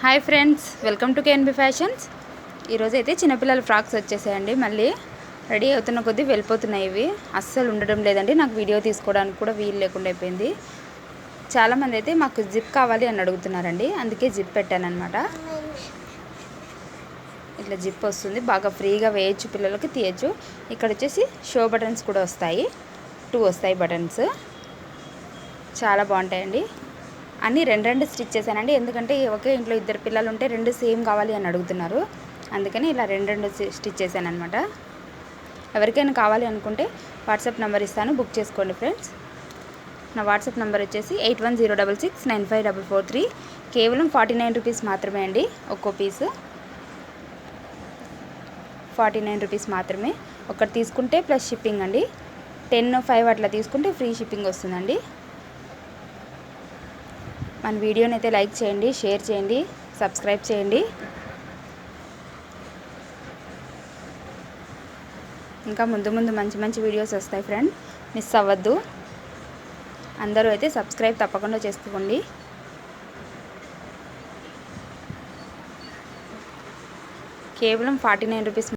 Hi friends, welcome to KNB fashions. ఈరోజు అయితే చిన్నపిల్లల ఫ్రాక్స్ వచ్చేసాయండి. మళ్ళీ రెడీ అవుతున్న కొద్దీ వెళ్ళిపోతున్నాయి. ఇవి అస్సలు ఉండడం లేదండి. నాకు వీడియో తీసుకోవడానికి కూడా వీలు లేకుండా అయిపోయింది. చాలామంది అయితే మాకు జిప్ కావాలి అని అడుగుతున్నారండి. అందుకే జిప్ పెట్టానమాట. ఇట్లా జిప్ వస్తుంది, బాగా ఫ్రీగా వేయచ్చు, పిల్లలకి తీయచ్చు. ఇక్కడ వచ్చేసి షో బటన్స్ కూడా వస్తాయి, 2 వస్తాయి బటన్స్. చాలా బాగుంటాయండి. అన్నీ రెండు స్టిచ్ చేశానండి. ఎందుకంటే ఒకే ఇంట్లో ఇద్దరు పిల్లలు ఉంటే 2 సేమ్ కావాలి అని అడుగుతున్నారు. అందుకని ఇలా రెండు స్టిచ్ చేశాను అనమాట. ఎవరికైనా కావాలి అనుకుంటే వాట్సాప్ నెంబర్ ఇస్తాను, బుక్ చేసుకోండి ఫ్రెండ్స్. నా వాట్సాప్ నెంబర్ వచ్చేసి 8106695443. కేవలం 49 రూపీస్ మాత్రమే అండి. ఒక్కో పీసు 49 రూపీస్ మాత్రమే. ఒకటి తీసుకుంటే ప్లస్ షిప్పింగ్ అండి. 10, 5 అట్లా తీసుకుంటే ఫ్రీ షిప్పింగ్ వస్తుందండి. మన వీడియోని అయితే లైక్ చేయండి, షేర్ చేయండి, సబ్స్క్రైబ్ చేయండి. ఇంకా ముందు మంచి మంచి వీడియోస్ వస్తాయి ఫ్రెండ్, మిస్ అవ్వద్దు. అందరూ అయితే సబ్స్క్రైబ్ తప్పకుండా చేసుకోండి. కేవలం 49 రూపీస్.